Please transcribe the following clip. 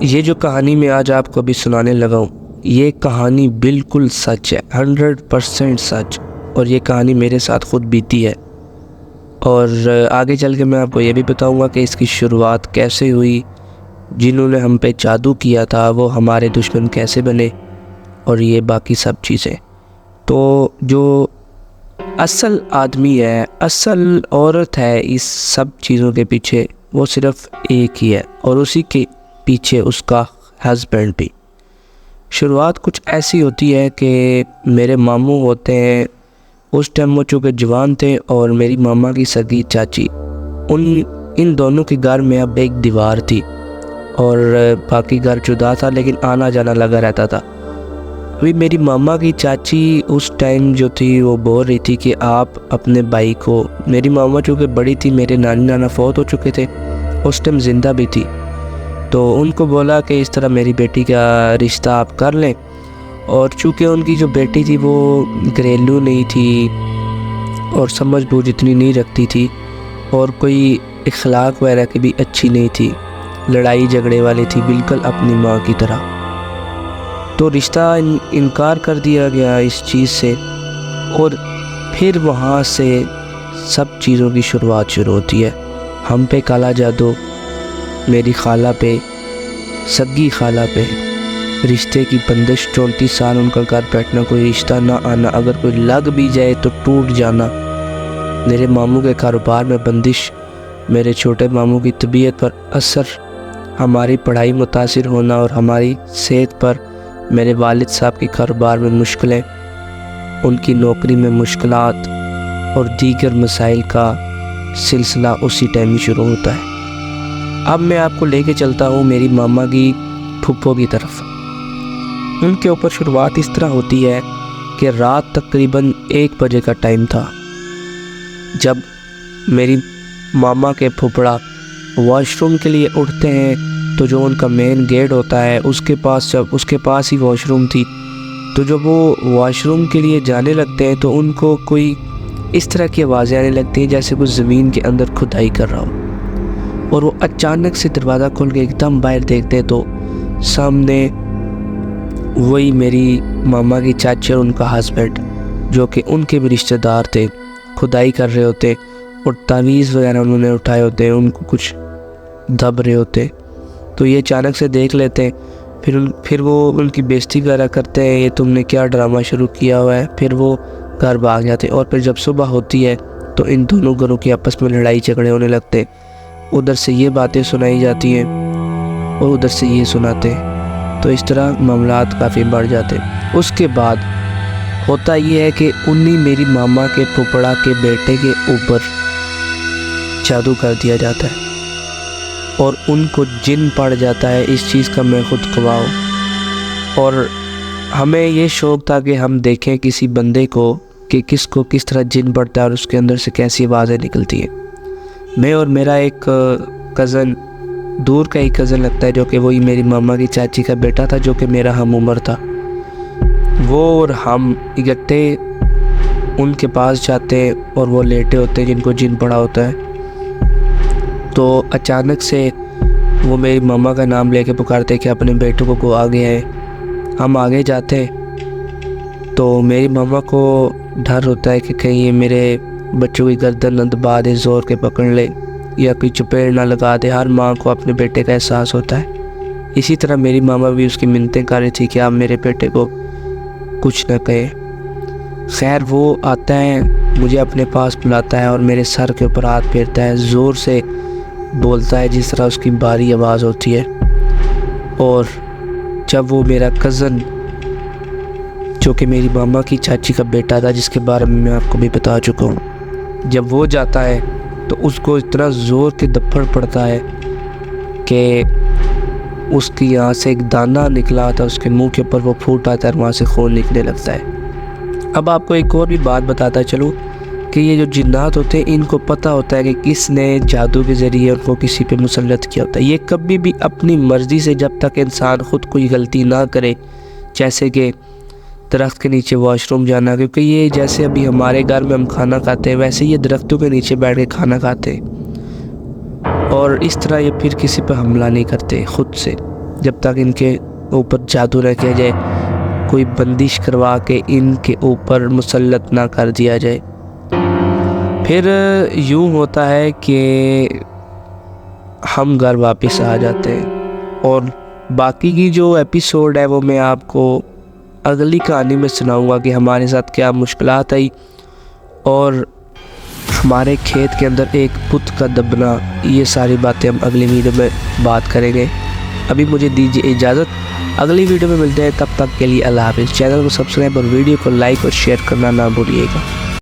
ये जो कहानी मैं आज आपको अभी सुनाने लगा हूँ, ये कहानी बिल्कुल सच है, 100% सच। और ये कहानी मेरे साथ खुद बीती है। और आगे चल के मैं आपको ये भी बताऊँगा कि इसकी शुरुआत कैसे हुई, जिन्होंने हम पे जादू किया था वो हमारे दुश्मन कैसे बने, और ये बाकी सब चीज़ें। तो जो असल आदमी है, असल औरत है इस सब चीज़ों के पीछे, वो सिर्फ़ एक ही है, और उसी के पीछे उसका हस्बैंड भी। शुरुआत कुछ ऐसी होती है कि मेरे मामू होते हैं, उस टाइम वो चूँकि जवान थे, और मेरी मामा की सगी चाची, इन दोनों के घर में अब एक दीवार थी और बाकी घर जुदा था, लेकिन आना जाना लगा रहता था। अभी मेरी मामा की चाची उस टाइम जो थी वो बोल रही थी कि आप अपने भाई को, मेरी मामा चूँकि बड़ी थी, मेरे नानी नाना फौत हो चुके थे, उस टाइम ज़िंदा भी थी, तो उनको बोला कि इस तरह मेरी बेटी का रिश्ता आप कर लें। और चूँकि उनकी जो बेटी थी वो घरेलू नहीं थी और समझ बूझ इतनी नहीं रखती थी, और कोई इखलाक वगैरह की भी अच्छी नहीं थी, लड़ाई झगड़े वाली थी बिल्कुल अपनी माँ की तरह, तो रिश्ता इनकार कर दिया गया इस चीज़ से। और फिर वहाँ से सब चीज़ों की शुरुआत शुरू होती है। हम पे काला जादू, मेरी खाला पे, सगी खाला पे, रिश्ते की बंदिश, 34 साल उनका घर बैठना, कोई रिश्ता ना आना, अगर कोई लग भी जाए तो टूट जाना, मेरे मामू के कारोबार में बंदिश, मेरे छोटे मामू की तबीयत पर असर, हमारी पढ़ाई मुतासिर होना, और हमारी सेहत पर मेरे वालिद साहब के कारोबार में मुश्किलें, उनकी नौकरी में मुश्किलात, और दीगर मसाइल का सिलसिला उसी टाइम ही शुरू होता है। अब मैं आपको लेके चलता हूँ मेरी मामा की फूफो की तरफ। उनके ऊपर शुरुआत इस तरह होती है कि रात तकरीबन 1 बजे का टाइम था, जब मेरी मामा के फुफड़ा वॉशरूम के लिए उठते हैं, तो जो उनका मेन गेट होता है उसके पास ही वॉशरूम थी, तो जब वो वॉशरूम के लिए जाने लगते हैं तो उनको कोई इस तरह की आवाज़ें आने लगती हैं जैसे कुछ ज़मीन के अंदर खुदाई कर रहा हो। और वो अचानक से दरवाज़ा खोल के एकदम बाहर देखते हैं तो सामने वही मेरी मामा की चाची और उनका हस्बैंड, जो कि उनके भी रिश्तेदार थे, खुदाई कर रहे होते, और तावीज़ वगैरह उन्होंने उठाए होते हैं, उनको कुछ दब रहे होते। तो ये अचानक से देख लेते हैं, फिर वो उनकी बेइज्जती वगैरह करते हैं, ये तुमने क्या ड्रामा शुरू किया हुआ है। फिर वो घर भाग जाते, और फिर जब सुबह होती है तो इन दोनों घरों की आपस में लड़ाई झगड़े होने लगते, उधर से ये बातें सुनाई जाती हैं और उधर से ये सुनाते, तो इस तरह मामलात काफ़ी बढ़ जाते। उसके बाद होता ये है कि उन्हीं मेरी मामा के फुफड़ा के बेटे के ऊपर जादू कर दिया जाता है और उनको जिन पड़ जाता है। इस चीज़ का मैं खुद गवाह हूँ। और हमें ये शौक़ था कि हम देखें किसी बंदे को कि किसको किस तरह जिन पड़ता है और उसके अंदर से कैसी आवाज़ें निकलती हैं। मैं और मेरा एक कज़न, दूर का एक कज़न लगता है, जो कि वही मेरी मामा की चाची का बेटा था, जो कि मेरा हम उम्र था, वो और हम इकट्ठे उनके पास जाते हैं और वो लेटे होते हैं जिनको जिन पड़ा होता है। तो अचानक से वो मेरी मामा का नाम लेके पुकारते कि अपने बेटों को आगे आए। हम आगे जाते तो मेरी मामा को डर होता है कि कहीं ये मेरे बच्चों की गर्दन न दबा दे, ज़ोर के पकड़ ले, या कोई चपेट ना लगा दे। हर माँ को अपने बेटे का एहसास होता है। इसी तरह मेरी मामा भी उसकी मिन्नतें कर रही थी कि आप मेरे बेटे को कुछ न कहे। खैर वो आता है, मुझे अपने पास बुलाता है और मेरे सर के ऊपर हाथ फेरता है, ज़ोर से बोलता है जिस तरह उसकी भारी आवाज़ होती है। और जब वो मेरा कज़न, जो कि मेरी मामा की चाची का बेटा था, जिसके बारे में मैं आपको भी बता चुका हूँ, जब वो जाता है तो उसको इतना ज़ोर के दप्पड़ पड़ता है कि उसकी यहाँ से एक दाना निकला था, उसके मुंह के ऊपर वो फूट आता है और वहाँ से खून निकलने लगता है। अब आपको एक और भी बात बताता चलूँ कि ये जो जिन्नात होते हैं, इनको पता होता है कि किसने जादू के ज़रिए उनको किसी पे मुसल्लत किया होता है। ये कभी भी अपनी मर्ज़ी से, जब तक इंसान ख़ुद कोई गलती ना करे, जैसे कि दरख्त के नीचे वॉशरूम जाना, क्योंकि ये जैसे अभी हमारे घर में हम खाना खाते हैं, वैसे ये दरख्तों के नीचे बैठ के खाना खाते हैं, और इस तरह ये फिर किसी पर हमला नहीं करते खुद से। जब तक इनके ऊपर जादू न किया जाए, कोई बंदिश करवा के इनके ऊपर मुसल्लत ना कर दिया जाए। फिर यूँ होता है कि हम घर वापस आ जाते हैं और बाकी की जो एपिसोड है वो मैं आपको अगली कहानी में सुनाऊंगा कि हमारे साथ क्या मुश्किलात आई और हमारे खेत के अंदर एक पुत का दबना। ये सारी बातें हम अगली वीडियो में बात करेंगे। अभी मुझे दीजिए इजाज़त, अगली वीडियो में मिलते हैं, तब तक के लिए अल्लाह हाफ़िज़। चैनल को सब्सक्राइब और वीडियो को लाइक और शेयर करना ना भूलिएगा।